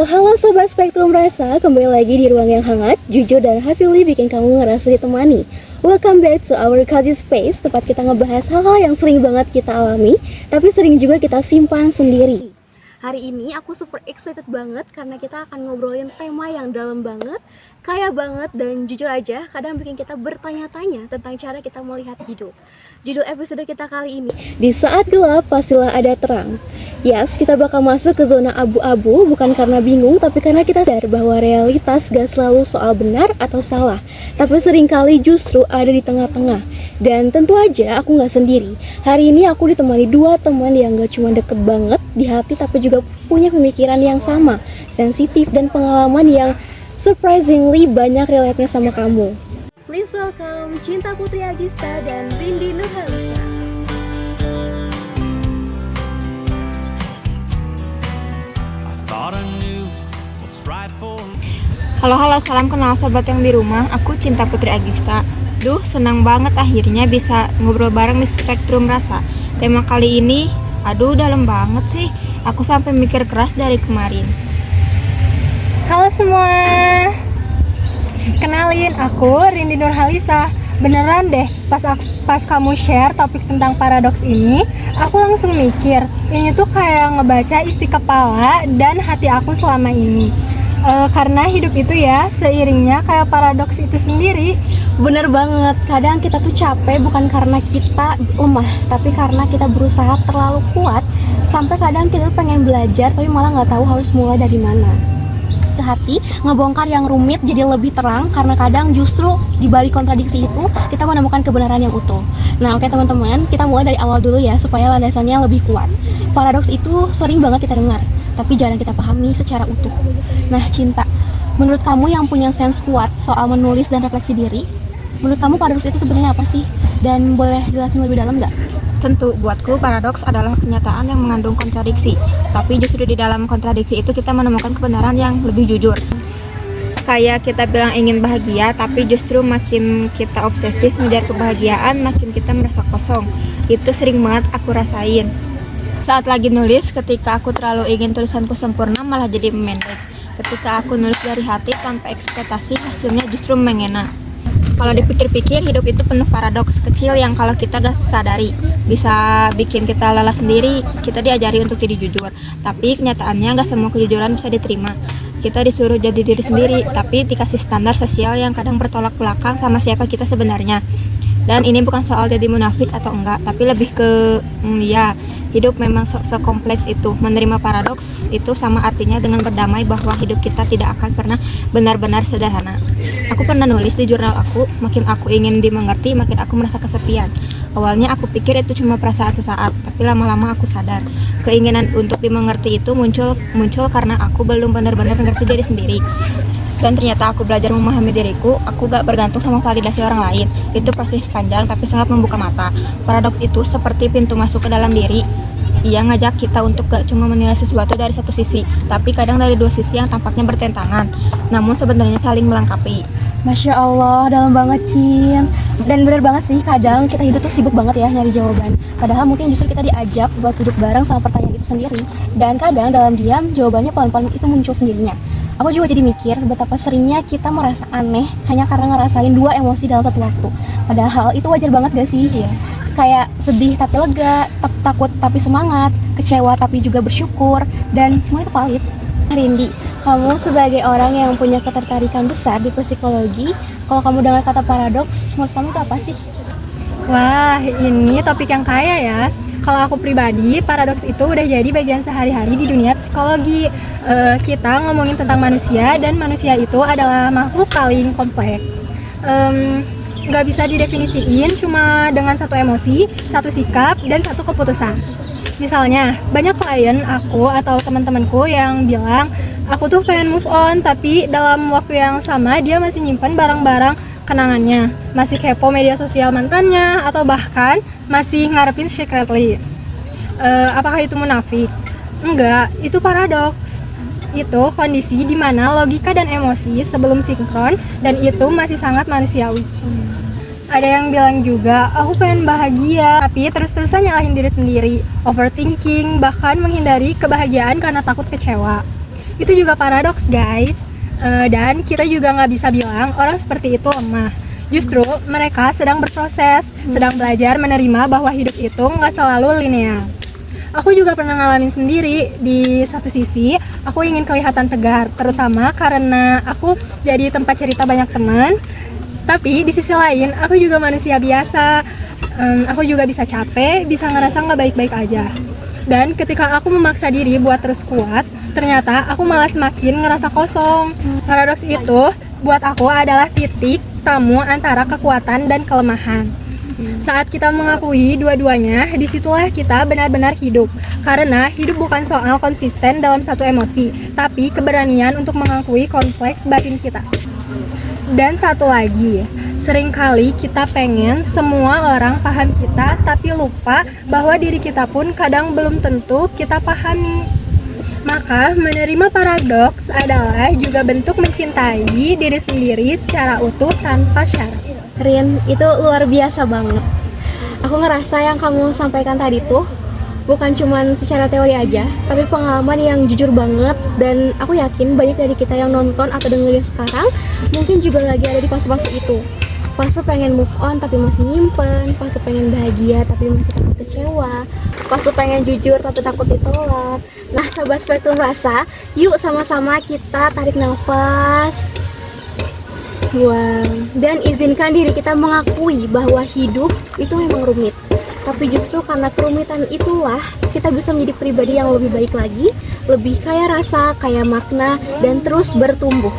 Halo Sobat Spektrum Rasa, kembali lagi di ruang yang hangat, jujur dan happily bikin kamu ngerasa ditemani. Welcome back to our cozy space, tempat kita ngebahas hal-hal yang sering banget kita alami, tapi sering juga kita simpan sendiri. Hari ini aku super excited banget karena kita akan ngobrolin tema yang dalam banget, kaya banget, dan jujur aja kadang bikin kita bertanya-tanya tentang cara kita melihat hidup. Judul episode kita kali ini, di saat gelap pastilah ada terang. Yes, kita bakal masuk ke zona abu-abu bukan karena bingung, tapi karena kita sadar bahwa realitas gak selalu soal benar atau salah, tapi seringkali justru ada di tengah-tengah. Dan tentu aja aku gak sendiri. Hari ini aku ditemani dua teman yang gak cuma deket banget di hati, tapi juga punya pemikiran yang sama, sensitif, dan pengalaman yang surprisingly banyak relate-nya sama kamu. Please welcome Cinta Putri Agista dan Rindy Nurhalisa. Halo, salam kenal sobat yang di rumah. Aku Cinta Putri Agista. Duh, senang banget akhirnya bisa ngobrol bareng di Spektrum Rasa. Tema kali ini, dalam banget sih. Aku sampai mikir keras dari kemarin. Halo semua, kenalin aku Rindy Nurhalisa. Beneran deh, pas kamu share topik tentang paradoks ini, aku langsung mikir, ini tuh kayak ngebaca isi kepala dan hati aku selama ini. Karena hidup itu ya seiringnya kayak paradoks itu sendiri. Bener banget, kadang kita tuh capek bukan karena kita lemah, tapi karena kita berusaha terlalu kuat. Sampai kadang kita pengen belajar tapi malah gak tahu harus mulai dari mana. Ke hati, ngebongkar yang rumit jadi lebih terang, karena kadang justru di balik kontradiksi itu kita menemukan kebenaran yang utuh. Nah oke teman-teman, kita mulai dari awal dulu ya supaya landasannya lebih kuat. Paradoks itu sering banget kita dengar, tapi jarang kita pahami secara utuh. Nah Cinta, menurut kamu yang punya sense kuat soal menulis dan refleksi diri, menurut kamu paradoks itu sebenarnya apa sih? Dan boleh jelasin lebih dalam nggak? Tentu, buatku paradoks adalah kenyataan yang mengandung kontradiksi. Tapi justru di dalam kontradiksi itu kita menemukan kebenaran yang lebih jujur. Kayak kita bilang ingin bahagia, tapi justru makin kita obsesif ngejar kebahagiaan, makin kita merasa kosong. Itu sering banget aku rasain. Saat lagi nulis, ketika aku terlalu ingin tulisanku sempurna, malah jadi memendek. Ketika aku nulis dari hati tanpa ekspektasi, hasilnya justru mengena. Kalau dipikir-pikir, hidup itu penuh paradoks kecil yang kalau kita gak sadari bisa bikin kita lelah sendiri. Kita diajari untuk jadi jujur, tapi kenyataannya gak semua kejujuran bisa diterima. Kita disuruh jadi diri sendiri, tapi dikasih standar sosial yang kadang bertolak belakang sama siapa kita sebenarnya. Dan ini bukan soal jadi munafik atau enggak, tapi lebih ke hidup memang sekompleks itu. Menerima paradoks itu sama artinya dengan berdamai bahwa hidup kita tidak akan pernah benar-benar sederhana. Aku pernah nulis di jurnal aku, makin aku ingin dimengerti, makin aku merasa kesepian. Awalnya aku pikir itu cuma perasaan sesaat, tapi lama-lama aku sadar keinginan untuk dimengerti itu muncul karena aku belum benar-benar mengerti diri sendiri. Dan ternyata aku belajar memahami diriku, aku gak bergantung sama validasi orang lain. Itu proses panjang tapi sangat membuka mata. Paradoks itu seperti pintu masuk ke dalam diri. Ia ngajak kita untuk gak cuma menilai sesuatu dari satu sisi, tapi kadang dari dua sisi yang tampaknya bertentangan, namun sebenarnya saling melengkapi. Masya Allah, dalam banget Cin. Dan bener banget sih, kadang kita hidup tuh sibuk banget ya nyari jawaban. Padahal mungkin justru kita diajak buat duduk bareng sama pertanyaan itu sendiri. Dan kadang dalam diam, jawabannya pelan-pelan itu muncul sendirinya. Aku juga jadi mikir betapa seringnya kita merasa aneh hanya karena ngerasain dua emosi dalam satu waktu. Padahal itu wajar banget gak sih? Ya? Kayak sedih tapi lega, takut tapi semangat, kecewa tapi juga bersyukur, dan semua itu valid. Rindy, kamu sebagai orang yang punya ketertarikan besar di psikologi, kalau kamu dengar kata paradoks, menurut kamu itu apa sih? Wah, ini topik yang kaya ya. Kalau aku pribadi, paradoks itu udah jadi bagian sehari-hari di dunia psikologi. Kita ngomongin tentang manusia, dan manusia itu adalah makhluk paling kompleks. Nggak bisa didefinisiin cuma dengan satu emosi, satu sikap, dan satu keputusan. Misalnya, banyak klien aku atau teman-temanku yang bilang, aku tuh pengen move on, tapi dalam waktu yang sama dia masih nyimpan barang-barang kenangannya, masih kepo media sosial mantannya, atau bahkan masih ngarepin secretly. Apakah itu munafik? Enggak, itu paradoks. Itu kondisi di mana logika dan emosi sebelum sinkron, dan itu masih sangat manusiawi. Ada yang bilang juga, aku pengen bahagia, tapi terus-terusan nyalahin diri sendiri, overthinking, bahkan menghindari kebahagiaan karena takut kecewa. itu juga paradoks guys. Dan kita juga nggak bisa bilang orang seperti itu lemah. Justru mereka sedang berproses, sedang belajar menerima bahwa hidup itu nggak selalu linear. Aku juga pernah ngalamin sendiri. Di satu sisi, aku ingin kelihatan tegar, terutama karena aku jadi tempat cerita banyak teman. Tapi di sisi lain, aku juga manusia biasa. Aku juga bisa capek, bisa ngerasa nggak baik-baik aja. Dan ketika aku memaksa diri buat terus kuat, ternyata aku malah semakin ngerasa kosong. Paradoks itu buat aku adalah titik temu antara kekuatan dan kelemahan. Saat kita mengakui dua-duanya, disitulah kita benar-benar hidup. Karena hidup bukan soal konsisten dalam satu emosi, tapi keberanian untuk mengakui kompleks batin kita. Dan satu lagi, seringkali kita pengen semua orang paham kita, tapi lupa bahwa diri kita pun kadang belum tentu kita pahami. Maka menerima paradoks adalah juga bentuk mencintai diri sendiri secara utuh tanpa syarat. Rin, itu luar biasa banget. Aku ngerasa yang kamu sampaikan tadi tuh bukan cuman secara teori aja, tapi pengalaman yang jujur banget. Dan aku yakin banyak dari kita yang nonton atau dengerin sekarang mungkin juga lagi ada di fase-fase itu. Fase pengen move on tapi masih nyimpen, fase pengen bahagia tapi masih takut kecewa, fase pengen jujur tapi takut ditolak. Nah, Sobat Spektrum Rasa, yuk sama-sama kita tarik nafas. Wow, dan izinkan diri kita mengakui bahwa hidup itu memang rumit. Tapi justru karena kerumitan itulah kita bisa menjadi pribadi yang lebih baik lagi, lebih kaya rasa, kaya makna, dan terus bertumbuh.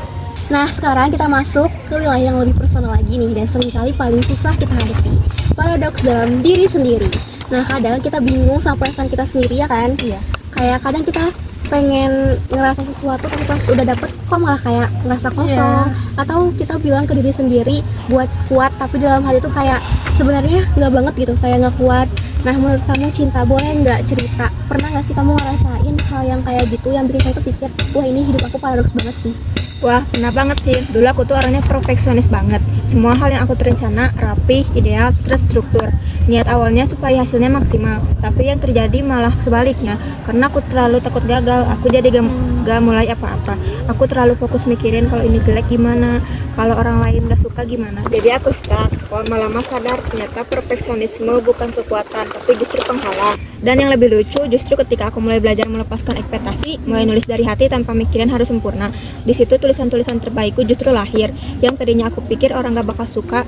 Nah, sekarang kita masuk ke wilayah yang lebih personal lagi nih, dan seringkali paling susah kita hadapi, paradoks dalam diri sendiri. Nah, kadang kita bingung sama perasaan kita sendiri, ya kan? Iya. Kayak kadang kita pengen ngerasa sesuatu tapi pas udah dapet kok malah kayak ngerasa kosong. Atau kita bilang ke diri sendiri buat kuat, tapi dalam hati itu kayak sebenarnya nggak banget gitu, kayak nggak kuat. Nah, menurut kamu Cinta, boleh nggak cerita, pernah nggak sih kamu ngerasain hal yang kayak gitu yang bikin kamu tuh pikir, wah ini hidup aku paradoks banget sih? Wah, pernah banget sih. Dulu aku tuh orangnya perfeksionis banget. Semua hal yang aku terencana, rapi, ideal, terstruktur. Niat awalnya supaya hasilnya maksimal, tapi yang terjadi malah sebaliknya. Karena aku terlalu takut gagal, aku jadi gak mulai apa-apa. Aku terlalu fokus mikirin kalau ini jelek gimana, kalau orang lain gak suka gimana. Jadi aku stuck. Lama-lama sadar ternyata perfeksionisme bukan kekuatan, tapi justru penghalang. Dan yang lebih lucu, justru ketika aku mulai belajar melepaskan ekspektasi, mulai nulis dari hati tanpa mikirin harus sempurna, di situ tulisan-tulisan terbaikku justru lahir. Yang tadinya aku pikir orang gak bakal suka,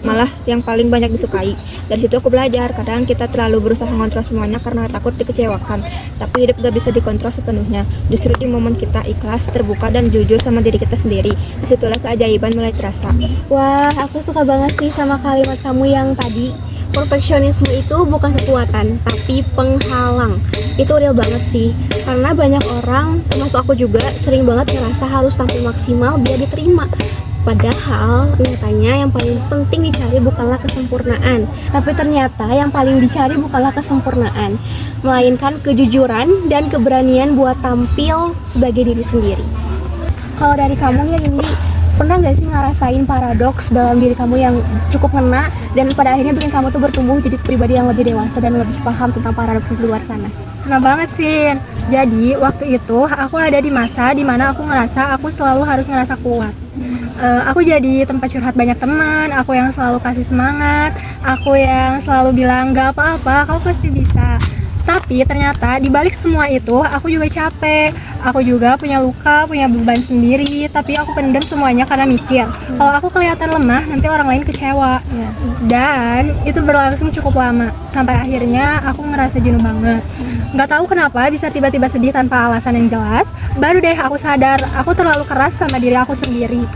malah yang paling banyak disukai. Dari situ aku belajar, kadang kita terlalu berusaha mengontrol semuanya karena takut dikecewakan, tapi hidup gak bisa dikontrol sepenuhnya. Justru di momen kita ikhlas, terbuka, dan jujur sama diri kita sendiri, disitulah keajaiban mulai terasa. Wah, aku suka banget sih sama kalimat kamu yang tadi. Perfeksionisme itu bukan kekuatan, tapi penghalang. Itu real banget sih, karena banyak orang, termasuk aku juga, sering banget ngerasa harus tampil maksimal biar diterima. Padahal nyatanya yang paling penting dicari bukanlah kesempurnaan, tapi ternyata yang paling dicari bukanlah kesempurnaan, melainkan kejujuran dan keberanian buat tampil sebagai diri sendiri. Kalau dari kamu ya Indi, pernah gak sih ngerasain paradoks dalam diri kamu yang cukup ngena dan pada akhirnya bikin kamu tuh bertumbuh jadi pribadi yang lebih dewasa dan lebih paham tentang paradoks di luar sana? Pernah banget sih. Jadi waktu itu aku ada di masa dimana aku ngerasa aku selalu harus ngerasa kuat. Aku jadi tempat curhat banyak teman, aku yang selalu kasih semangat, aku yang selalu bilang gak apa-apa, kamu pasti bisa. Tapi ternyata di balik semua itu aku juga capek, aku juga punya luka, punya beban sendiri, tapi aku pendem semuanya karena mikir kalau aku kelihatan lemah nanti orang lain kecewa. Dan itu berlangsung cukup lama sampai akhirnya aku ngerasa jenuh banget. Nggak tahu kenapa bisa tiba-tiba sedih tanpa alasan yang jelas. Baru deh aku sadar aku terlalu keras sama diri aku sendiri.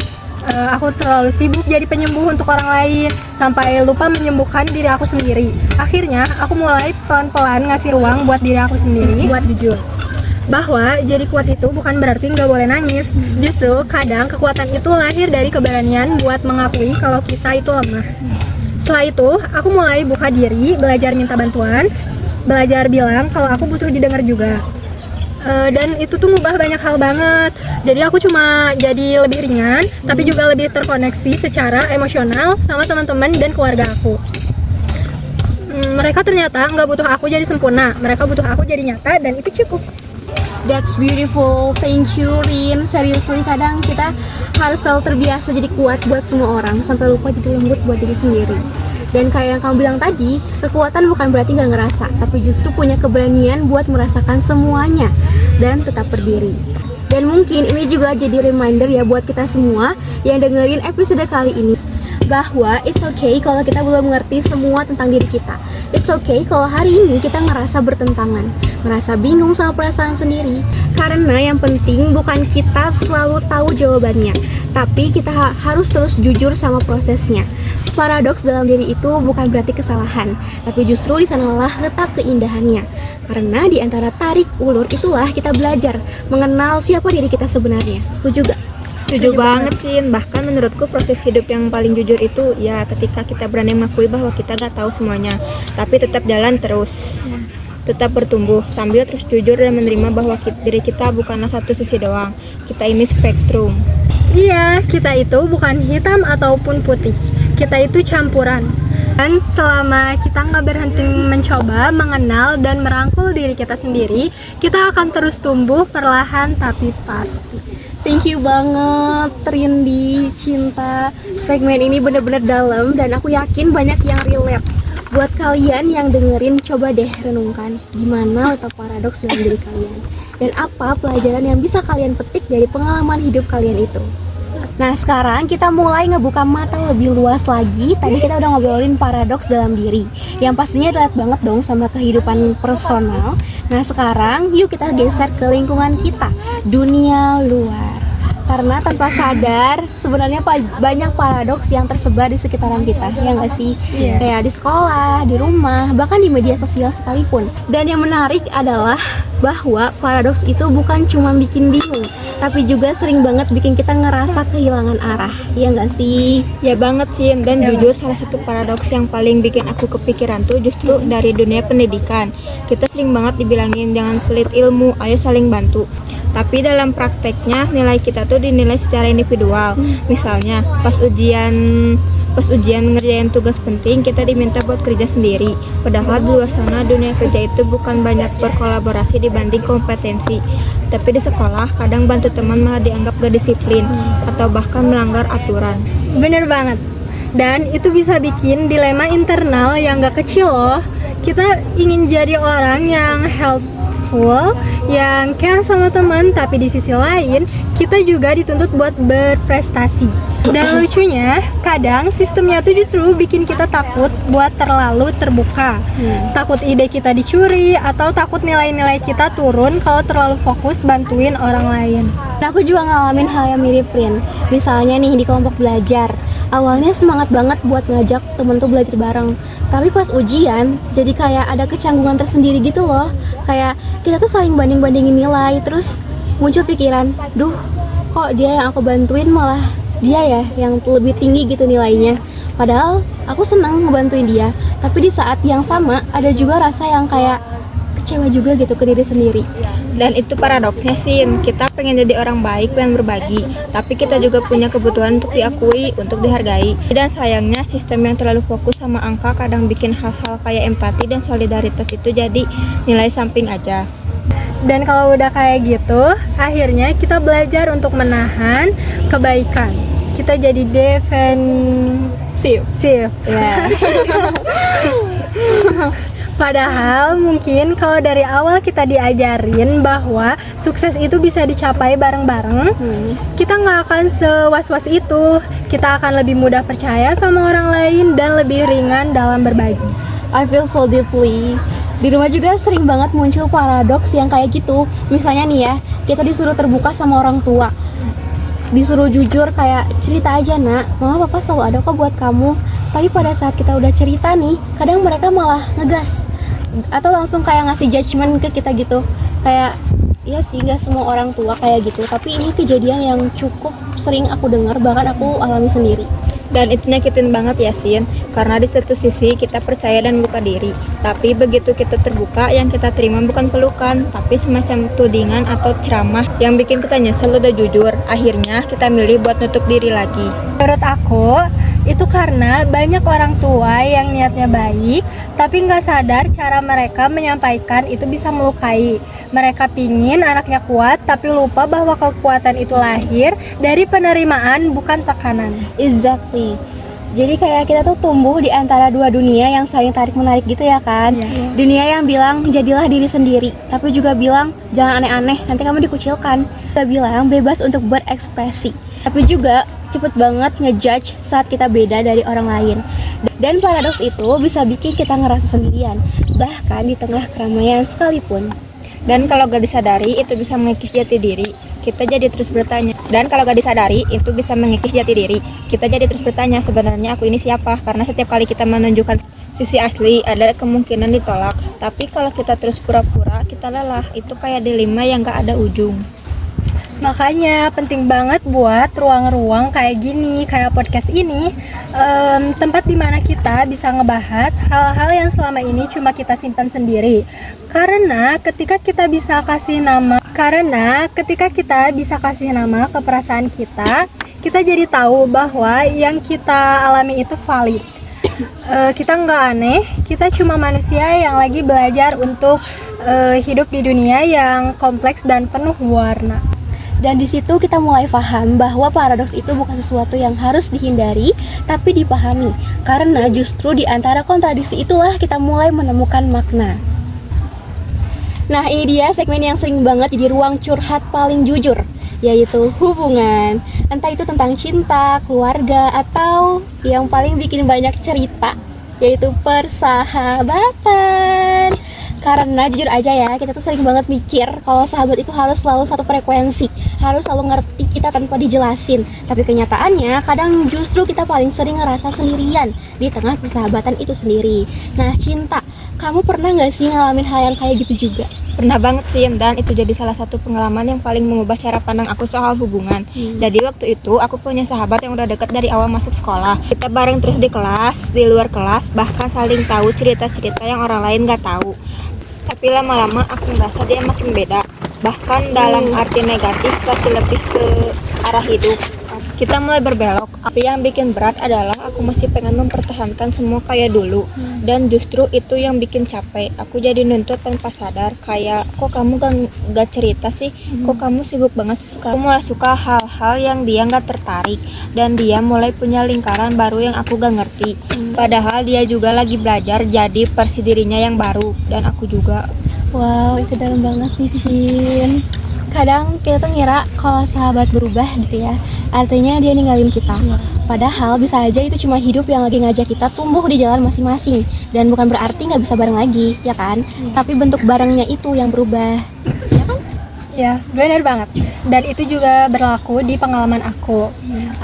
Aku terlalu sibuk jadi penyembuh untuk orang lain sampai lupa menyembuhkan diri aku sendiri. Akhirnya aku mulai pelan-pelan ngasih ruang buat diri aku sendiri buat jujur bahwa jadi kuat itu bukan berarti nggak boleh nangis. Justru kadang kekuatan itu lahir dari keberanian buat mengakui kalau kita itu lemah. Setelah itu aku mulai buka diri, belajar minta bantuan, belajar bilang kalau aku butuh didengar juga. Dan itu tuh ngubah banyak hal banget. Jadi aku cuma jadi lebih ringan, tapi juga lebih terkoneksi secara emosional sama teman-teman dan keluarga aku. Mereka ternyata nggak butuh aku jadi sempurna, mereka butuh aku jadi nyata, dan itu cukup. That's beautiful. Thank you, Rin. Seriously, kadang kita harus selalu terbiasa jadi kuat buat semua orang sampai lupa jadi lembut buat diri sendiri. Dan kayak yang kamu bilang tadi, kekuatan bukan berarti gak ngerasa, tapi justru punya keberanian buat merasakan semuanya dan tetap berdiri. Dan mungkin ini juga jadi reminder ya buat kita semua yang dengerin episode kali ini, bahwa it's okay kalau kita belum mengerti semua tentang diri kita. It's okay kalau hari ini kita ngerasa bertentangan, ngerasa bingung sama perasaan sendiri. Karena yang penting bukan kita selalu tahu jawabannya, tapi kita harus terus jujur sama prosesnya. Paradoks dalam diri itu bukan berarti kesalahan, tapi justru di sanalah letak keindahannya. Karena di antara tarik ulur itulah kita belajar mengenal siapa diri kita sebenarnya. Setuju gak? Setuju banget sih. Bahkan menurutku proses hidup yang paling jujur itu ya ketika kita berani mengakui bahwa kita gak tahu semuanya, tapi tetap jalan terus, tetap bertumbuh sambil terus jujur dan menerima bahwa diri kita bukanlah satu sisi doang. Kita ini spektrum. Iya, kita itu bukan hitam ataupun putih. Kita itu campuran. Dan selama kita nggak berhenti mencoba, mengenal, dan merangkul diri kita sendiri, kita akan terus tumbuh perlahan tapi pasti. Thank you banget Rindi, Cinta. Segmen ini bener-bener dalam dan aku yakin banyak yang relate. Buat kalian yang dengerin, coba deh renungkan gimana letak paradoks dalam diri kalian, dan apa pelajaran yang bisa kalian petik dari pengalaman hidup kalian itu. Nah, sekarang kita mulai ngebuka mata lebih luas lagi. Tadi kita udah ngobrolin paradoks dalam diri, yang pastinya relate banget dong sama kehidupan personal. Nah, sekarang yuk kita geser ke lingkungan kita, dunia luar. Karena tanpa sadar sebenarnya banyak paradoks yang tersebar di sekitaran kita, ya nggak sih? Kayak di sekolah, di rumah, bahkan di media sosial sekalipun. Dan yang menarik adalah bahwa paradoks itu bukan cuma bikin bingung, tapi juga sering banget bikin kita ngerasa kehilangan arah, ya nggak sih? Ya banget sih. Dan jujur salah satu paradoks yang paling bikin aku kepikiran tuh justru dari dunia pendidikan. Kita sering banget dibilangin jangan pelit ilmu, ayo saling bantu. Tapi dalam prakteknya nilai kita tuh dinilai secara individual. Misalnya pas ujian ngerjain tugas penting kita diminta buat kerja sendiri. Padahal di luar sana dunia kerja itu bukan banyak berkolaborasi dibanding kompetensi. Tapi di sekolah kadang bantu teman malah dianggap gak disiplin atau bahkan melanggar aturan. Bener banget. Dan itu bisa bikin dilema internal yang gak kecil loh. Kita ingin jadi orang yang helpful, yang care sama teman, tapi di sisi lain kita juga dituntut buat berprestasi. Dan lucunya, kadang sistemnya tuh justru bikin kita takut buat terlalu terbuka. Takut ide kita dicuri, atau takut nilai-nilai kita turun kalau terlalu fokus bantuin orang lain. Nah, aku juga ngalamin hal yang mirip, Rin. Misalnya nih di kelompok belajar, awalnya semangat banget buat ngajak temen tuh belajar bareng, tapi pas ujian jadi kayak ada kecanggungan tersendiri gitu loh. Kayak kita tuh saling banding-bandingin nilai, terus muncul pikiran, duh kok dia yang aku bantuin malah dia ya yang lebih tinggi gitu nilainya. Padahal aku senang ngebantuin dia, tapi di saat yang sama ada juga rasa yang kayak kecewa juga gitu ke diri sendiri. Dan itu paradoksnya sih, kita pengen jadi orang baik, pengen berbagi, tapi kita juga punya kebutuhan untuk diakui, untuk dihargai. Dan sayangnya sistem yang terlalu fokus sama angka kadang bikin hal-hal kayak empati dan solidaritas itu jadi nilai samping aja. Dan kalau udah kayak gitu, akhirnya kita belajar untuk menahan kebaikan. Kita jadi defensif. Ya. Padahal mungkin kalau dari awal kita diajarin bahwa sukses itu bisa dicapai bareng-bareng, kita nggak akan sewas-was itu. Kita akan lebih mudah percaya sama orang lain dan lebih ringan dalam berbagi. I feel so deeply. Di rumah juga sering banget muncul paradoks yang kayak gitu. Misalnya nih ya, kita disuruh terbuka sama orang tua, disuruh jujur kayak cerita aja nak, mama papa selalu ada kok buat kamu. Tapi pada saat kita udah cerita nih, kadang mereka malah ngegas atau langsung kayak ngasih judgement ke kita gitu. Kayak iya sih, gak semua orang tua kayak gitu, tapi ini kejadian yang cukup sering aku dengar, bahkan aku alami sendiri. Dan itu nyakitin banget ya Sin, karena di satu sisi kita percaya dan buka diri, tapi begitu kita terbuka, yang kita terima bukan pelukan, tapi semacam tudingan atau ceramah yang bikin kita nyesel udah jujur. Akhirnya kita milih buat nutup diri lagi. Menurut aku, Itu karena banyak orang tua yang niatnya baik, tapi nggak sadar cara mereka menyampaikan itu bisa melukai. Mereka pingin anaknya kuat, tapi lupa bahwa kekuatan itu lahir dari penerimaan bukan tekanan. Exactly. Jadi kayak kita tuh tumbuh di antara dua dunia yang saling tarik-menarik gitu ya kan. Dunia yang bilang jadilah diri sendiri, tapi juga bilang jangan aneh-aneh, nanti kamu dikucilkan. Kita bilang bebas untuk berekspresi, tapi juga cepet banget ngejudge saat kita beda dari orang lain. Dan paradoks itu bisa bikin kita ngerasa sendirian, bahkan di tengah keramaian sekalipun. Dan kalau gak disadari itu bisa mengikis jati diri. Kita jadi terus bertanya. Dan kalau gak disadari itu bisa mengikis jati diri. Kita jadi terus bertanya, sebenarnya aku ini siapa? Karena setiap kali kita menunjukkan sisi asli ada kemungkinan ditolak. Tapi kalau kita terus pura-pura, kita lelah. Itu kayak dilema yang gak ada ujung. Makanya penting banget buat ruang-ruang kayak gini, kayak podcast ini, tempat dimana kita bisa ngebahas hal-hal yang selama ini cuma kita simpan sendiri. Karena ketika kita bisa kasih nama ke perasaan kita jadi tahu bahwa yang kita alami itu valid. Kita nggak aneh, kita cuma manusia yang lagi belajar untuk hidup di dunia yang kompleks dan penuh warna. Dan di situ kita mulai paham bahwa paradoks itu bukan sesuatu yang harus dihindari, tapi dipahami. Karena justru di antara kontradiksi itulah kita mulai menemukan makna. Nah, ini dia segmen yang sering banget jadi ruang curhat paling jujur, yaitu hubungan. Entah itu tentang cinta, keluarga, atau yang paling bikin banyak cerita, yaitu persahabatan. Karena jujur aja ya, kita tuh sering banget mikir kalau sahabat itu harus selalu satu frekuensi, harus selalu ngerti kita tanpa dijelasin. Tapi kenyataannya kadang justru kita paling sering ngerasa sendirian di tengah persahabatan itu sendiri. Nah, cinta, kamu pernah gak sih ngalamin hal yang kayak gitu juga? Pernah banget sih, dan itu jadi salah satu pengalaman yang paling mengubah cara pandang aku soal hubungan. Jadi waktu itu aku punya sahabat yang udah deket dari awal masuk sekolah. Kita bareng terus di kelas, di luar kelas, bahkan saling tahu cerita-cerita yang orang lain gak tahu. Tapi lama-lama aku merasa dia makin beda, bahkan dalam arti negatif, tapi lebih ke arah hidup. Kita mulai berbelok. Tapi yang bikin berat adalah aku masih pengen mempertahankan semua kayak dulu. Dan justru itu yang bikin capek. Aku jadi nuntut tanpa sadar, kayak kok kamu gak cerita sih, kok kamu sibuk banget sih sekarang. Aku mulai suka hal-hal yang dia gak tertarik, dan dia mulai punya lingkaran baru yang aku gak ngerti. Padahal dia juga lagi belajar jadi versi dirinya yang baru, dan aku juga. Wow, itu dalam banget sih, Cin. Kadang kita tuh ngira kalau sahabat berubah gitu ya, artinya dia ninggalin kita. Padahal bisa aja itu cuma hidup yang lagi ngajak kita tumbuh di jalan masing-masing. Dan bukan berarti nggak bisa bareng lagi, ya kan? Tapi bentuk barengnya itu yang berubah. Ya kan? Ya, benar banget. Dan itu juga berlaku di pengalaman aku.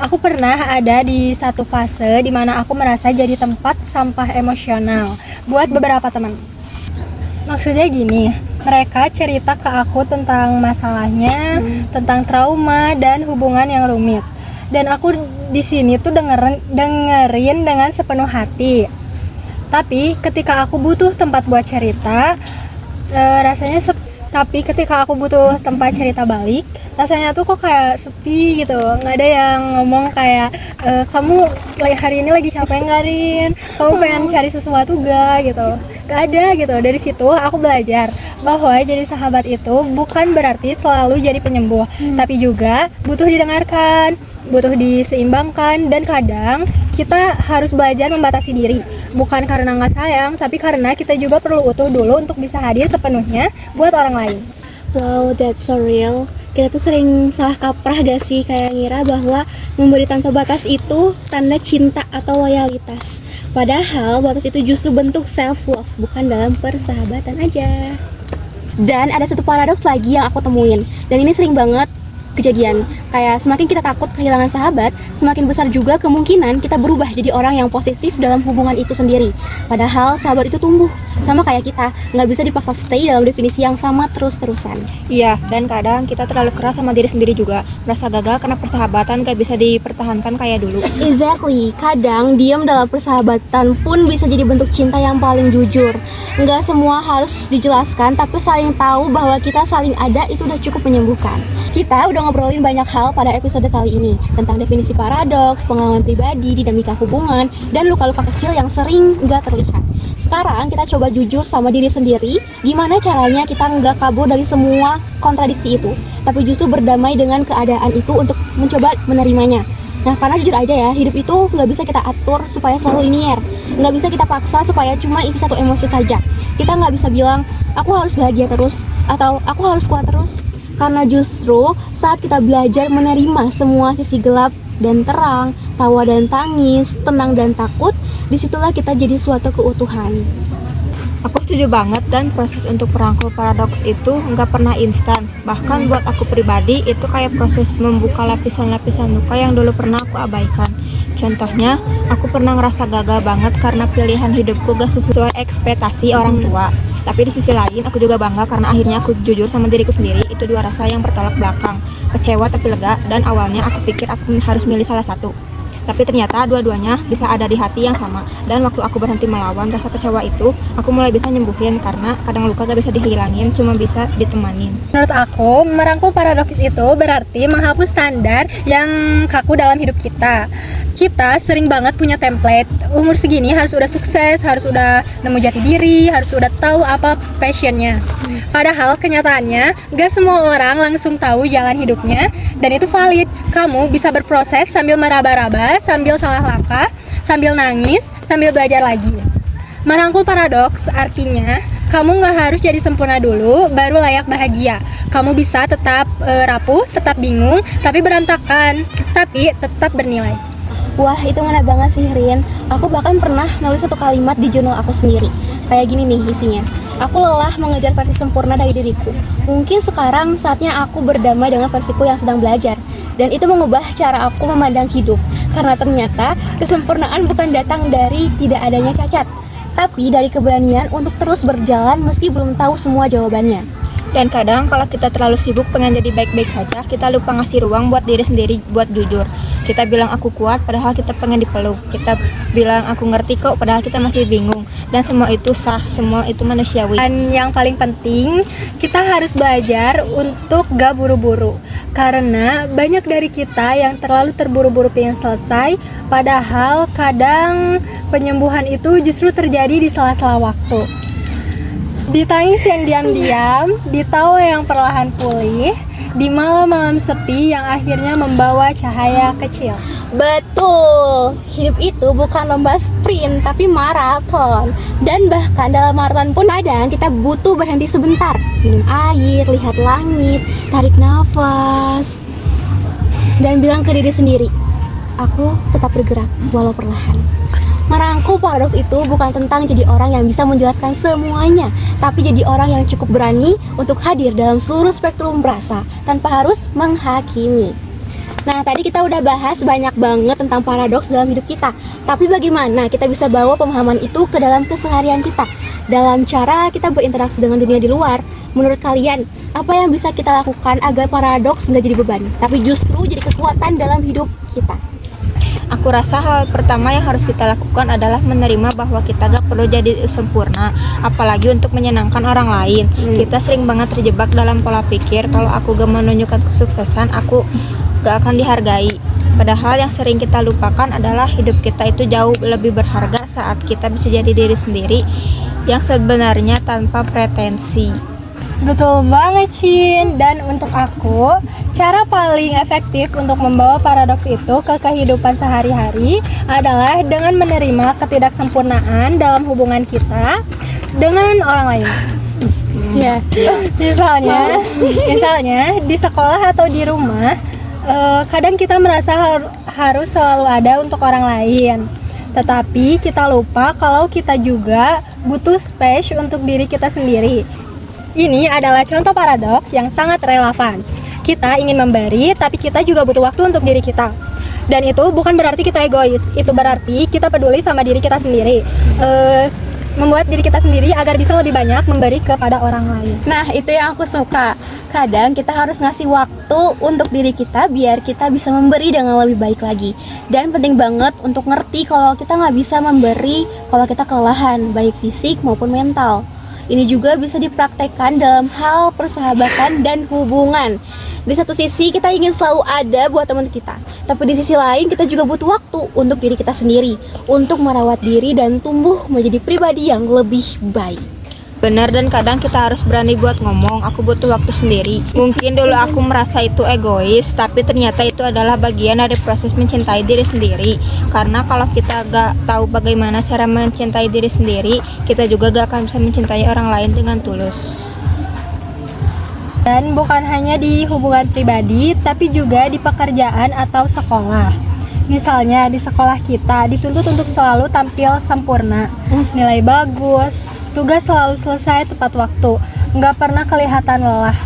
Aku pernah ada di satu fase di mana aku merasa jadi tempat sampah emosional buat beberapa teman. Maksudnya gini, mereka cerita ke aku tentang masalahnya, tentang trauma dan hubungan yang rumit. Dan aku di sini tuh dengerin dengan sepenuh hati. Tapi ketika aku butuh tempat buat cerita, tapi ketika aku butuh tempat cerita balik, rasanya tuh kok kayak sepi gitu. Nggak ada yang ngomong kayak kamu hari ini lagi capek nggak, Rin? Kamu pengen cari sesuatu gak gitu? Gak ada gitu. Dari situ aku belajar bahwa jadi sahabat itu bukan berarti selalu jadi penyembuh, tapi juga butuh didengarkan, butuh diseimbangkan, dan kadang kita harus belajar membatasi diri, bukan karena nggak sayang, tapi karena kita juga perlu utuh dulu untuk bisa hadir sepenuhnya buat orang lain. Wow, that's so real. Kita tuh sering salah kaprah gak sih, kayak ngira bahwa memberi tanpa batas itu tanda cinta atau loyalitas. Padahal batas itu justru bentuk self-love, bukan dalam persahabatan aja. Dan ada satu paradoks lagi yang aku temuin, dan ini sering banget kejadian. Kayak semakin kita takut kehilangan sahabat, semakin besar juga kemungkinan kita berubah jadi orang yang posesif dalam hubungan itu sendiri. Padahal sahabat itu tumbuh, sama kayak kita, nggak bisa dipaksa stay dalam definisi yang sama terus-terusan. Iya, dan kadang kita terlalu keras sama diri sendiri juga, merasa gagal karena persahabatan gak bisa dipertahankan kayak dulu. Exactly, kadang diam dalam persahabatan pun bisa jadi bentuk cinta yang paling jujur. Nggak semua harus dijelaskan, tapi saling tahu bahwa kita saling ada itu udah cukup menyembuhkan. Kita udah ngobrolin banyak hal pada episode kali ini tentang definisi paradoks, pengalaman pribadi, dinamika hubungan, dan luka-luka kecil yang sering nggak terlihat. Sekarang kita coba jujur sama diri sendiri, gimana caranya kita nggak kabur dari semua kontradiksi itu, tapi justru berdamai dengan keadaan itu untuk mencoba menerimanya. Nah, karena jujur aja ya, hidup itu nggak bisa kita atur supaya selalu linear, nggak bisa kita paksa supaya cuma isi satu emosi saja. Kita nggak bisa bilang, aku harus bahagia terus, atau aku harus kuat terus. Karena justru saat kita belajar menerima semua sisi gelap dan terang, tawa dan tangis, tenang dan takut, disitulah kita jadi suatu keutuhan. Aku setuju banget, dan proses untuk merangkul paradoks itu nggak pernah instan. Bahkan buat aku pribadi itu kayak proses membuka lapisan-lapisan luka yang dulu pernah aku abaikan. Contohnya, aku pernah ngerasa gagal banget karena pilihan hidupku gak sesuai ekspektasi orang tua. Tapi di sisi lain, aku juga bangga karena akhirnya aku jujur sama diriku sendiri. Itu dua rasa yang bertolak belakang, kecewa tapi lega, dan awalnya aku pikir aku harus milih salah satu. Tapi ternyata dua-duanya bisa ada di hati yang sama. Dan waktu aku berhenti melawan rasa kecewa itu, aku mulai bisa nyembuhin, karena kadang luka gak bisa dihilangin, cuma bisa ditemanin. Menurut aku, merangkul paradoks itu berarti menghapus standar yang kaku dalam hidup kita. Kita sering banget punya template, umur segini harus udah sukses, harus udah nemu jati diri, harus udah tahu apa passionnya. Padahal kenyataannya, gak semua orang langsung tahu jalan hidupnya, dan itu valid. Kamu bisa berproses sambil meraba-raba, sambil salah langkah, sambil nangis, sambil belajar lagi. Merangkul paradoks artinya kamu gak harus jadi sempurna dulu baru layak bahagia. Kamu bisa tetap rapuh, tetap bingung, tapi berantakan, tapi tetap bernilai. Wah, itu ngena banget sih, Rin. Aku bahkan pernah nulis satu kalimat di jurnal aku sendiri. Kayak gini nih isinya. Aku lelah mengejar versi sempurna dari diriku. Mungkin sekarang saatnya aku berdamai dengan versiku yang sedang belajar. Dan itu mengubah cara aku memandang hidup. Karena ternyata kesempurnaan bukan datang dari tidak adanya cacat, tapi dari keberanian untuk terus berjalan meski belum tahu semua jawabannya. Dan kadang kalau kita terlalu sibuk pengen jadi baik-baik saja, kita lupa ngasih ruang buat diri sendiri buat jujur. Kita bilang aku kuat, padahal kita pengen dipeluk. Kita bilang aku ngerti kok, padahal kita masih bingung. Dan semua itu sah, semua itu manusiawi. Dan yang paling penting, kita harus belajar untuk gak buru-buru. Karena banyak dari kita yang terlalu terburu-buru pengen selesai, padahal kadang penyembuhan itu justru terjadi di sela-sela waktu. Di tangis yang diam-diam, di tawa yang perlahan pulih, di malam-malam sepi yang akhirnya membawa cahaya kecil. Betul, hidup itu bukan lomba sprint tapi maraton. Dan bahkan dalam maraton pun kadang kita butuh berhenti sebentar, minum air, lihat langit, tarik nafas, dan bilang ke diri sendiri, aku tetap bergerak walau perlahan. Merangkul paradoks itu bukan tentang jadi orang yang bisa menjelaskan semuanya, tapi jadi orang yang cukup berani untuk hadir dalam seluruh spektrum rasa tanpa harus menghakimi. Nah, tadi kita udah bahas banyak banget tentang paradoks dalam hidup kita. Tapi bagaimana kita bisa bawa pemahaman itu ke dalam keseharian kita, dalam cara kita berinteraksi dengan dunia di luar? Menurut kalian, apa yang bisa kita lakukan agar paradoks nggak jadi beban, tapi justru jadi kekuatan dalam hidup kita? Aku rasa hal pertama yang harus kita lakukan adalah menerima bahwa kita gak perlu jadi sempurna, apalagi untuk menyenangkan orang lain. Kita sering banget terjebak dalam pola pikir kalau aku gak menunjukkan kesuksesan, aku gak akan dihargai. Padahal yang sering kita lupakan adalah hidup kita itu jauh lebih berharga saat kita bisa jadi diri sendiri yang sebenarnya tanpa pretensi. Betul banget, Cin. Dan untuk aku, cara paling efektif untuk membawa paradoks itu ke kehidupan sehari-hari adalah dengan menerima ketidaksempurnaan dalam hubungan kita dengan orang lain. Ya, misalnya di sekolah atau di rumah, kadang kita merasa harus selalu ada untuk orang lain. Tetapi kita lupa kalau kita juga butuh space untuk diri kita sendiri. Ini adalah contoh paradoks yang sangat relevan. Kita ingin memberi, tapi kita juga butuh waktu untuk diri kita. Dan itu bukan berarti kita egois, itu berarti kita peduli sama diri kita sendiri. Membuat diri kita sendiri agar bisa lebih banyak memberi kepada orang lain. Nah, itu yang aku suka. Kadang kita harus ngasih waktu untuk diri kita biar kita bisa memberi dengan lebih baik lagi. Dan penting banget untuk ngerti kalau kita nggak bisa memberi kalau kita kelelahan, baik fisik maupun mental. Ini juga bisa dipraktekkan dalam hal persahabatan dan hubungan. Di satu sisi kita ingin selalu ada buat teman kita, tapi di sisi lain kita juga butuh waktu untuk diri kita sendiri, untuk merawat diri dan tumbuh menjadi pribadi yang lebih baik. Benar, dan kadang kita harus berani buat ngomong, aku butuh waktu sendiri. Mungkin dulu aku merasa itu egois, tapi ternyata itu adalah bagian dari proses mencintai diri sendiri. Karena kalau kita gak tahu bagaimana cara mencintai diri sendiri, kita juga gak akan bisa mencintai orang lain dengan tulus. Dan bukan hanya di hubungan pribadi, tapi juga di pekerjaan atau sekolah. Misalnya di sekolah kita dituntut untuk selalu tampil sempurna, nilai bagus, tugas selalu selesai tepat waktu, nggak pernah kelihatan lelah.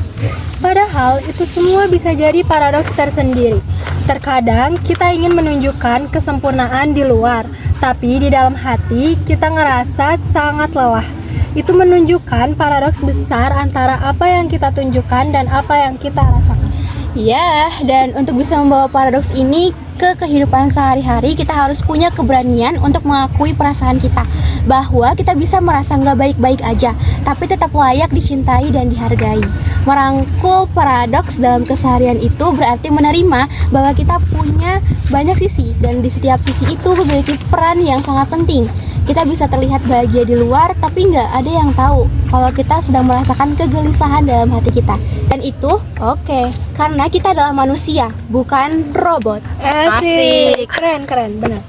Padahal itu semua bisa jadi paradoks tersendiri. Terkadang kita ingin menunjukkan kesempurnaan di luar, tapi di dalam hati kita ngerasa sangat lelah. Itu menunjukkan paradoks besar antara apa yang kita tunjukkan dan apa yang kita rasakan. Ya, dan untuk bisa membawa paradoks ini ke kehidupan sehari-hari, kita harus punya keberanian untuk mengakui perasaan kita, bahwa kita bisa merasa nggak baik-baik aja, tapi tetap layak dicintai dan dihargai. Merangkul paradoks dalam keseharian itu berarti menerima bahwa kita punya banyak sisi, dan di setiap sisi itu memiliki peran yang sangat penting. Kita bisa terlihat bahagia di luar, tapi nggak ada yang tahu kalau kita sedang merasakan kegelisahan dalam hati kita. Dan itu oke, karena kita adalah manusia, bukan robot. Asik. Keren, benar.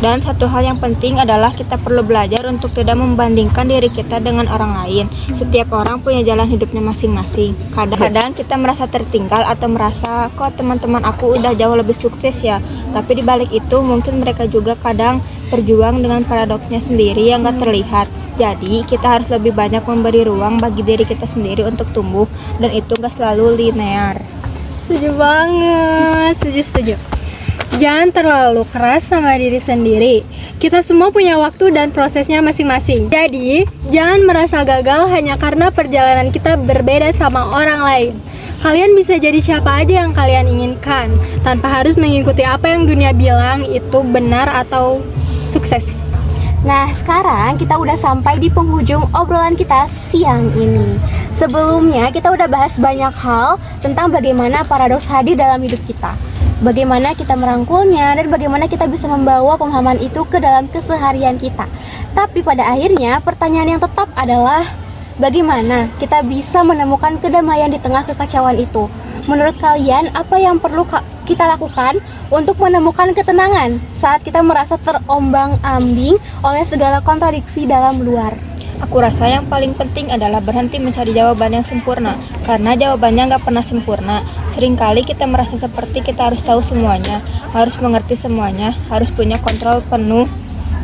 Dan satu hal yang penting adalah kita perlu belajar untuk tidak membandingkan diri kita dengan orang lain. Setiap orang punya jalan hidupnya masing-masing. Kadang-kadang kita merasa tertinggal atau merasa kok teman-teman aku udah jauh lebih sukses ya. Tapi dibalik itu mungkin mereka juga kadang berjuang dengan paradoksnya sendiri yang gak terlihat. Jadi kita harus lebih banyak memberi ruang bagi diri kita sendiri untuk tumbuh, dan itu gak selalu linear. Setuju banget, setuju. Jangan terlalu keras sama diri sendiri. Kita semua punya waktu dan prosesnya masing-masing. Jadi, jangan merasa gagal hanya karena perjalanan kita berbeda sama orang lain. Kalian bisa jadi siapa aja yang kalian inginkan, tanpa harus mengikuti apa yang dunia bilang itu benar atau sukses. Nah, sekarang kita udah sampai di penghujung obrolan kita siang ini. Sebelumnya kita udah bahas banyak hal tentang bagaimana paradoks hadir dalam hidup kita, bagaimana kita merangkulnya, dan bagaimana kita bisa membawa pemahaman itu ke dalam keseharian kita. Tapi pada akhirnya pertanyaan yang tetap adalah bagaimana kita bisa menemukan kedamaian di tengah kekacauan itu. Menurut kalian, apa yang perlu kita lakukan untuk menemukan ketenangan saat kita merasa terombang-ambing oleh segala kontradiksi dalam luar? Aku rasa yang paling penting adalah berhenti mencari jawaban yang sempurna, karena jawabannya nggak pernah sempurna. Seringkali kita merasa seperti kita harus tahu semuanya, harus mengerti semuanya, harus punya kontrol penuh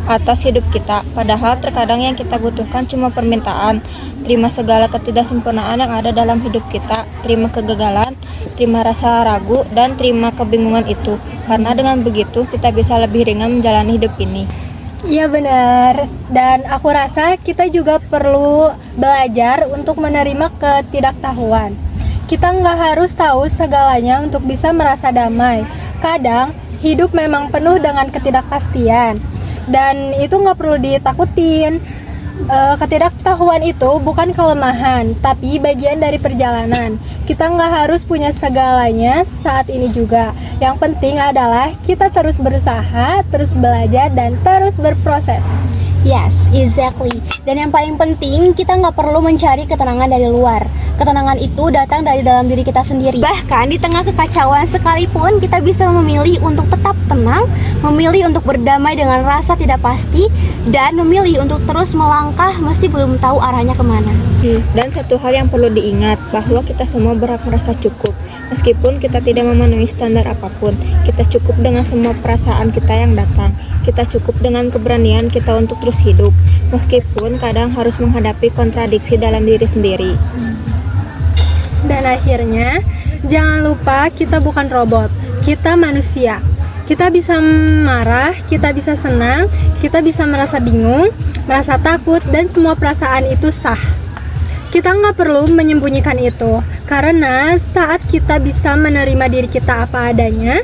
atas hidup kita. Padahal terkadang yang kita butuhkan cuma permintaan. Terima segala ketidaksempurnaan yang ada dalam hidup kita, terima kegagalan, terima rasa ragu, dan terima kebingungan itu. Karena dengan begitu kita bisa lebih ringan menjalani hidup ini. Iya benar, dan aku rasa kita juga perlu belajar untuk menerima ketidaktahuan. Kita nggak harus tahu segalanya untuk bisa merasa damai. Kadang hidup memang penuh dengan ketidakpastian, dan itu nggak perlu ditakutin. Ketidaktahuan itu bukan kelemahan, tapi bagian dari perjalanan. Kita nggak harus punya segalanya saat ini juga. Yang penting adalah kita terus berusaha, terus belajar, dan terus berproses. Yes, exactly. Dan yang paling penting, kita nggak perlu mencari ketenangan dari luar. Ketenangan itu datang dari dalam diri kita sendiri. Bahkan di tengah kekacauan sekalipun, kita bisa memilih untuk tetap tenang, memilih untuk berdamai dengan rasa tidak pasti, dan memilih untuk terus melangkah meski belum tahu arahnya kemana. Dan satu hal yang perlu diingat, bahwa kita semua berhak merasa cukup. Meskipun kita tidak memenuhi standar apapun, kita cukup dengan semua perasaan kita yang datang. Kita cukup dengan keberanian kita untuk terus hidup, meskipun kadang harus menghadapi kontradiksi dalam diri sendiri. Dan akhirnya, jangan lupa kita bukan robot, kita manusia. Kita bisa marah, kita bisa senang, kita bisa merasa bingung, merasa takut, dan semua perasaan itu sah. Kita nggak perlu menyembunyikan itu, karena saat kita bisa menerima diri kita apa adanya,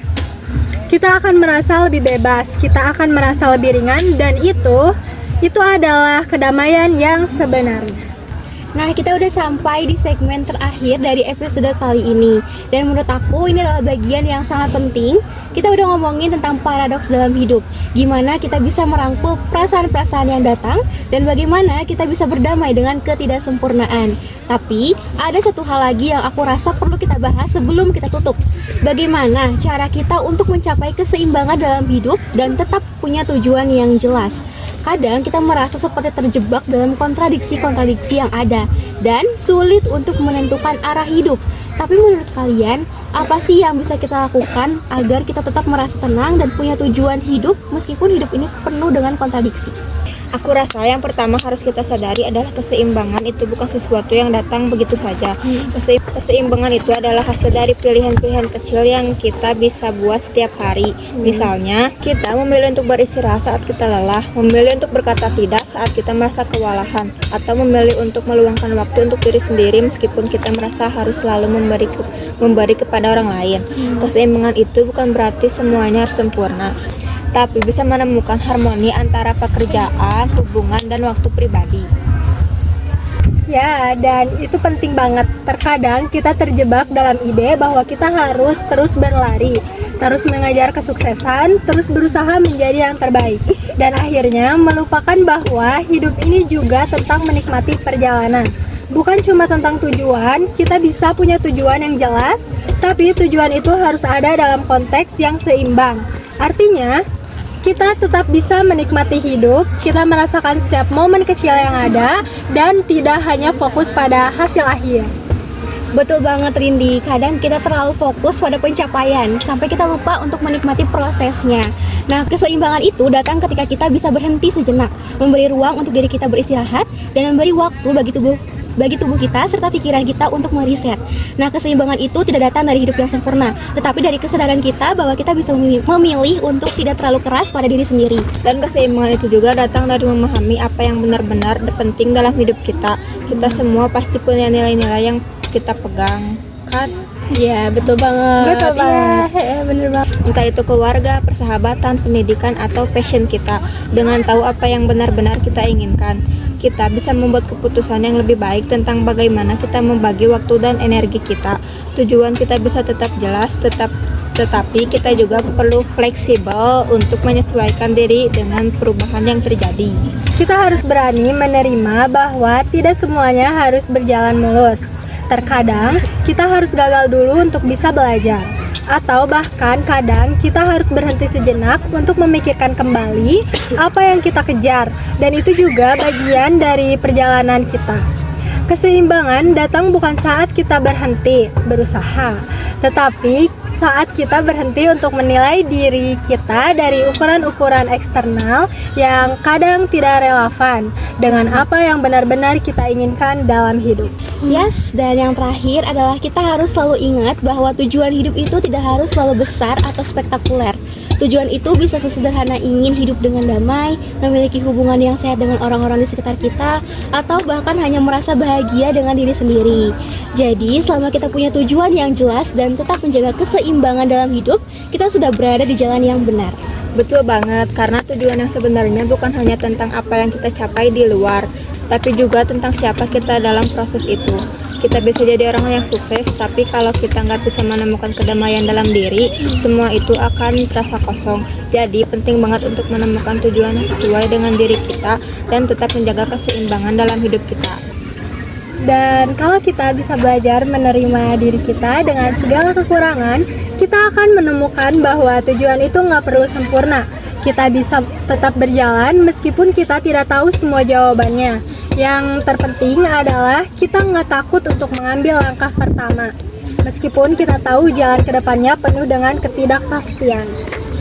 kita akan merasa lebih bebas, kita akan merasa lebih ringan, dan itu adalah kedamaian yang sebenarnya. Nah, kita udah sampai di segmen terakhir dari episode kali ini. Dan menurut aku ini adalah bagian yang sangat penting. Kita udah ngomongin tentang paradoks dalam hidup. Gimana kita bisa merangkul perasaan-perasaan yang datang dan bagaimana kita bisa berdamai dengan ketidaksempurnaan. Tapi, ada satu hal lagi yang aku rasa perlu kita bahas sebelum kita tutup. Bagaimana cara kita untuk mencapai keseimbangan dalam hidup dan tetap punya tujuan yang jelas. Kadang kita merasa seperti terjebak dalam kontradiksi-kontradiksi yang ada dan sulit untuk menentukan arah hidup. Tapi menurut kalian, apa sih yang bisa kita lakukan agar kita tetap merasa tenang dan punya tujuan hidup meskipun hidup ini penuh dengan kontradiksi? Aku rasa yang pertama harus kita sadari adalah keseimbangan itu bukan sesuatu yang datang begitu saja. Keseimbangan itu adalah hasil dari pilihan-pilihan kecil yang kita bisa buat setiap hari. Misalnya, kita memilih untuk beristirahat saat kita lelah, memilih untuk berkata tidak saat kita merasa kewalahan, atau memilih untuk meluangkan waktu untuk diri sendiri meskipun kita merasa harus selalu memberi kepada orang lain. Keseimbangan itu bukan berarti semuanya harus sempurna, tapi bisa menemukan harmoni antara pekerjaan, hubungan, dan waktu pribadi. Ya, dan itu penting banget. Terkadang kita terjebak dalam ide bahwa kita harus terus berlari, terus mengejar kesuksesan, terus berusaha menjadi yang terbaik. Dan akhirnya melupakan bahwa hidup ini juga tentang menikmati perjalanan. Bukan cuma tentang tujuan, kita bisa punya tujuan yang jelas, tapi tujuan itu harus ada dalam konteks yang seimbang. Artinya, kita tetap bisa menikmati hidup, kita merasakan setiap momen kecil yang ada, dan tidak hanya fokus pada hasil akhir. Betul banget Rindi, kadang kita terlalu fokus pada pencapaian sampai kita lupa untuk menikmati prosesnya. Nah, keseimbangan itu datang ketika kita bisa berhenti sejenak, memberi ruang untuk diri kita beristirahat, dan memberi waktu bagi tubuh kita serta pikiran kita untuk meriset. Nah, keseimbangan itu tidak datang dari hidup yang sempurna, tetapi dari kesadaran kita bahwa kita bisa memilih untuk tidak terlalu keras pada diri sendiri. Dan keseimbangan itu juga datang dari memahami apa yang benar-benar penting dalam hidup kita. Kita semua pasti punya nilai-nilai yang kita pegang, kan? Ya, betul banget. Betul banget. Ya, bener banget. Entah itu keluarga, persahabatan, pendidikan, atau passion kita. Dengan tahu apa yang benar-benar kita inginkan, kita bisa membuat keputusan yang lebih baik tentang bagaimana kita membagi waktu dan energi kita. Tujuan kita bisa tetap jelas, tetapi kita juga perlu fleksibel untuk menyesuaikan diri dengan perubahan yang terjadi. Kita harus berani menerima bahwa tidak semuanya harus berjalan mulus. Terkadang kita harus gagal dulu untuk bisa belajar, atau bahkan kadang kita harus berhenti sejenak untuk memikirkan kembali apa yang kita kejar, dan itu juga bagian dari perjalanan kita. Keseimbangan datang bukan saat kita berhenti berusaha, tetapi saat kita berhenti untuk menilai diri kita dari ukuran-ukuran eksternal yang kadang tidak relevan dengan apa yang benar-benar kita inginkan dalam hidup. Yes, dan yang terakhir adalah kita harus selalu ingat bahwa tujuan hidup itu tidak harus selalu besar atau spektakuler. Tujuan itu bisa sesederhana ingin hidup dengan damai, memiliki hubungan yang sehat dengan orang-orang di sekitar kita, atau bahkan hanya merasa bahagia dengan diri sendiri. Jadi, selama kita punya tujuan yang jelas dan tetap menjaga keseimbangan dalam hidup, kita sudah berada di jalan yang benar. Betul banget, karena tujuan yang sebenarnya bukan hanya tentang apa yang kita capai di luar, tapi juga tentang siapa kita dalam proses itu. Kita bisa jadi orang yang sukses, tapi kalau kita nggak bisa menemukan kedamaian dalam diri, semua itu akan terasa kosong. Jadi penting banget untuk menemukan tujuan yang sesuai dengan diri kita dan tetap menjaga keseimbangan dalam hidup kita. Dan kalau kita bisa belajar menerima diri kita dengan segala kekurangan, kita akan menemukan bahwa tujuan itu nggak perlu sempurna. Kita bisa tetap berjalan meskipun kita tidak tahu semua jawabannya. Yang terpenting adalah kita nggak takut untuk mengambil langkah pertama, meskipun kita tahu jalan ke depannya penuh dengan ketidakpastian.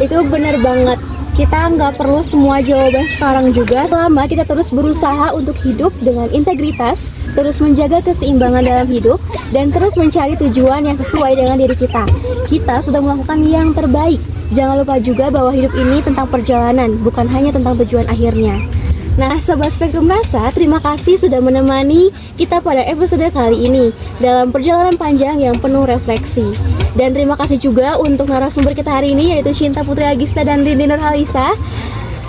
Itu benar banget. Kita nggak perlu semua jawaban sekarang juga, selama kita terus berusaha untuk hidup dengan integritas, terus menjaga keseimbangan dalam hidup, dan terus mencari tujuan yang sesuai dengan diri kita. Kita sudah melakukan yang terbaik. Jangan lupa juga bahwa hidup ini tentang perjalanan, bukan hanya tentang tujuan akhirnya. Nah, Sobat Spektrum Rasa, terima kasih sudah menemani kita pada episode kali ini dalam perjalanan panjang yang penuh refleksi. Dan terima kasih juga untuk narasumber kita hari ini, yaitu Cinta Putri Agista dan Rindi Nurhalisa.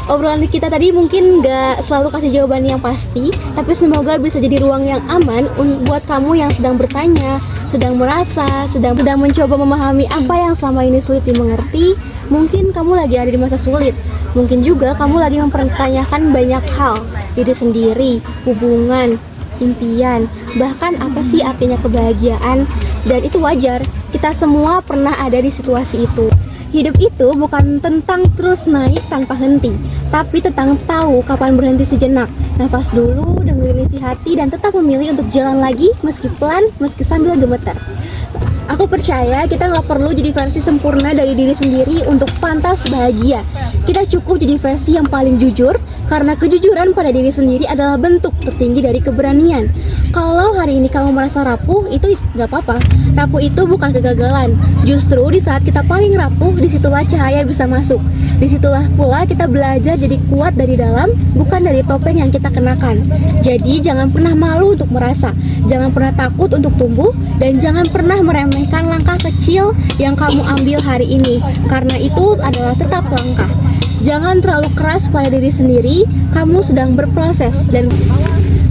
Obrolan kita tadi mungkin gak selalu kasih jawaban yang pasti, tapi semoga bisa jadi ruang yang aman buat kamu yang sedang bertanya, sedang merasa, sedang mencoba memahami apa yang selama ini sulit dimengerti. Mungkin kamu lagi ada di masa sulit. Mungkin juga kamu lagi mempertanyakan banyak hal, diri sendiri, hubungan, impian, bahkan apa sih artinya kebahagiaan. Dan itu wajar, kita semua pernah ada di situasi itu. Hidup itu bukan tentang terus naik tanpa henti, tapi tentang tahu kapan berhenti sejenak, nafas dulu, dengerin isi hati, dan tetap memilih untuk jalan lagi meski pelan, meski sambil gemeter. Aku percaya kita nggak perlu jadi versi sempurna dari diri sendiri untuk pantas bahagia. Kita cukup jadi versi yang paling jujur, karena kejujuran pada diri sendiri adalah bentuk tertinggi dari keberanian. Kalau hari ini kamu merasa rapuh, itu nggak apa-apa. Rapuh itu bukan kegagalan. Justru di saat kita paling rapuh, disitulah cahaya bisa masuk. Disitulah pula kita belajar jadi kuat dari dalam, bukan dari topeng yang kita kenakan. Jadi jangan pernah malu untuk merasa, jangan pernah takut untuk tumbuh, dan jangan pernah meremehkan langkah kecil yang kamu ambil hari ini, karena itu adalah tetap langkah. Jangan terlalu keras pada diri sendiri, kamu sedang berproses dan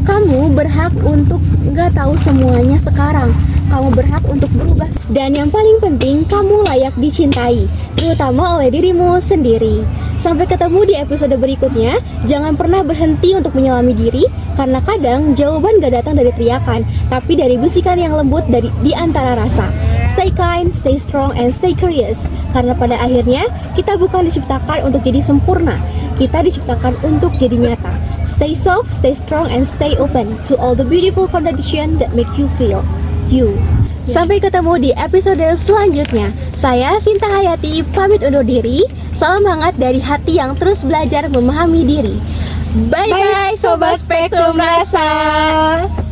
kamu berhak untuk nggak tahu semuanya sekarang. Kamu berhak untuk berubah. Dan yang paling penting, kamu layak dicintai, terutama oleh dirimu sendiri. Sampai ketemu di episode berikutnya. Jangan pernah berhenti untuk menyelami diri, karena kadang jawaban gak datang dari teriakan, tapi dari bisikan yang lembut di antara rasa. Stay kind, stay strong, and stay curious. Karena pada akhirnya, kita bukan diciptakan untuk jadi sempurna, kita diciptakan untuk jadi nyata. Stay soft, stay strong, and stay open to all the beautiful contradiction that make you feel you. Sampai ketemu di episode selanjutnya. Saya Sinta Hayati pamit undur diri. Salam hangat dari hati yang terus belajar memahami diri. Bye bye Sobat Spektrum Rasa.